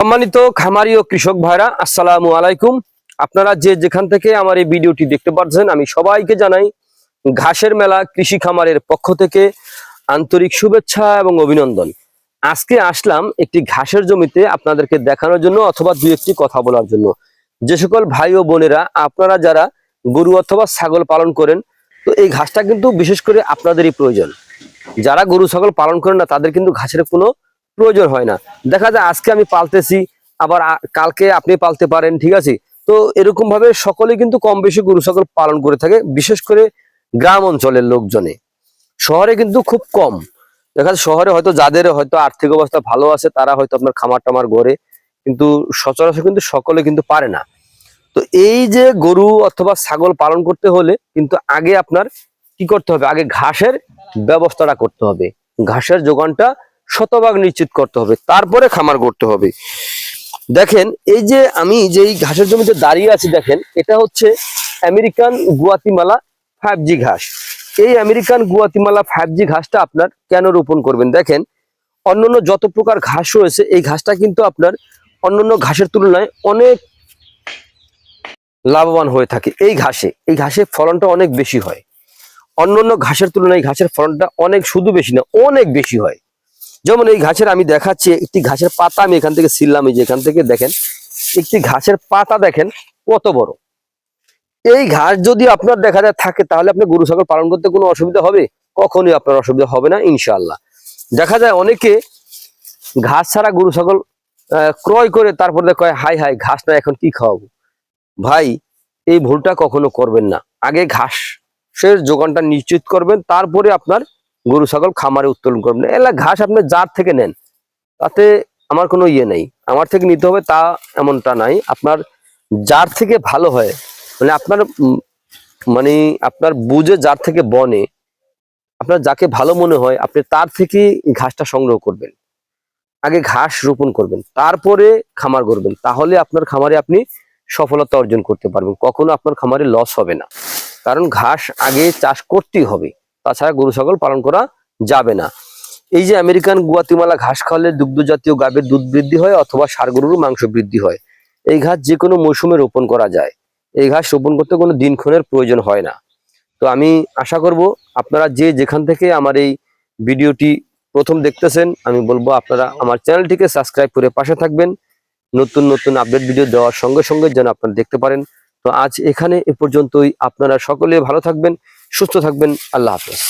সম্মানিত খামারি ও কৃষক ভাইরা, আসসালামু আলাইকুম। আপনারা যে যেখান থেকে আমার এই ভিডিওটি দেখতে পাচ্ছেন, আমি সবাইকে জানাই ঘাসের মেলা কৃষি খামারের পক্ষ থেকে আন্তরিক শুভেচ্ছা এবং অভিনন্দন। আজকে আসলাম একটি ঘাসের জমিতে আপনাদেরকে দেখানোর জন্য অথবা দুই একটি কথা বলার জন্য। যে সকল ভাই ও বোনেরা আপনারা যারা গরু অথবা ছাগল পালন করেন, তো এই ঘাসটা কিন্তু বিশেষ করে আপনাদেরই প্রয়োজন। যারা গরু ছাগল পালন করেন না তাদের কিন্তু ঘাসের কোনো প্রয়োজন হয় না। দেখা যায় আজকে আমি পালতেছি, আবার কালকে আপনি পালতে পারেন, ঠিক আছে? তো এরকম ভাবে সকলে কিন্তু কম বেশি গরু ছাগল পালন করে থাকে, বিশেষ করে গ্রাম অঞ্চলের লোকজনে। শহরে কিন্তু খুব কম দেখা যায়। শহরে হয়তো যাদের হয়তো আর্থিক অবস্থা ভালো আছে তারা হয়তো আপনার খামার টামার গড়ে, কিন্তু সচরাচর কিন্তু সকলে কিন্তু পারে না। তো এই যে গরু অথবা ছাগল পালন করতে হলে কিন্তু আগে আপনার কি করতে হবে, আগে ঘাসের ব্যবস্থাটা করতে হবে, ঘাসের যোগানটা শতভাগ নিশ্চিত করতে হবে, তারপরে খামার করতে হবে। দেখেন এই যে আমি যেই ঘাসের জমিতে দাঁড়িয়ে আছি, দেখেন এটা হচ্ছে আমেরিকান গুয়াতিমালা 5G ঘাস। এই আমেরিকান গুয়াতিমালা 5G ঘাসটা আপনার কেন রোপণ করবেন? দেখেন অন্যান্য যত প্রকার ঘাস রয়েছে এই ঘাসটা কিন্তু আপনার অন্যান্য ঘাসের তুলনায় অনেক লাভবান হয়ে থাকে। এই ঘাসে ফলনটা অনেক বেশি হয়। অন্যান্য ঘাসের তুলনায় ঘাসের ফলনটা অনেক, শুধু বেশি না, অনেক বেশি হয়। যেমন এই ঘাসের আমি দেখাচ্ছি একটি ঘাসের পাতা, আমি এখান থেকে ছিললাম, এই যে এখান থেকে দেখেন একটি ঘাসের পাতা দেখেন কত বড়। এই ঘাস যদি আপনার দেখা যায় থাকে তাহলে আপনি গরু ছাগল পালন করতে কোনো অসুবিধা হবে? কখনোই আপনার অসুবিধা হবে না ইনশাআল্লাহ। দেখা যায় অনেকে ঘাস ছাড়া গরু ছাগল ক্রয় করে তারপরে কয় হাই হাই ঘাস না, এখন কি খাওয়াবো? ভাই, এই ভুলটা কখনো করবেন না। আগে ঘাসের যোগানটা নিশ্চিত করবেন, তারপরে আপনার গরু ছাগল খামারে উত্তোলন করবেন। এলা ঘাস আপনি যার থেকে নেন তাতে আমার কোনো ইয়ে নেই, আমার থেকে নিতে হবে তা এমনটা নাই। আপনার যার থেকে ভালো হয়, মানে মানে আপনার বুঝে যার থেকে বনে, আপনার যাকে ভালো মনে হয় আপনি তার থেকে ঘাসটা সংগ্রহ করবেন। আগে ঘাস রোপণ করবেন, তারপরে খামার করবেন, তাহলে আপনার খামারে আপনি সফলতা অর্জন করতে পারবেন। কখনো আপনার খামারে লস হবে না, কারণ ঘাস আগে চাষ করতেই হবে, তাছাড়া গরু ছাগল পালন করা যাবে না। এই যে আমেরিকান গুয়াতিমালা ঘাস খাওয়ালে দুগ্ধ জাতীয় গাভীর দুধ বৃদ্ধি হয় অথবা ষাঁড় গরুর মাংস বৃদ্ধি হয়। এই ঘাস যে কোনো মৌসুমে রোপণ করা যায়। এই ঘাস রোপণ করতে কোনো দিনক্ষণের প্রয়োজন হয় না। তো আমি আশা করব আপনারা যে যেখান থেকে আমার এই ভিডিওটি প্রথম দেখতেছেন, আমি বলবো আপনারা আমার চ্যানেলটিকে সাবস্ক্রাইব করে পাশে থাকবেন, নতুন নতুন আপডেট ভিডিও দেওয়ার সঙ্গে সঙ্গে যেন আপনারা দেখতে পারেন। তো আজ এখানে এ পর্যন্তই। আপনারা সকলে ভালো থাকবেন, সুস্থ থাকবেন। আল্লাহ হাফেজ।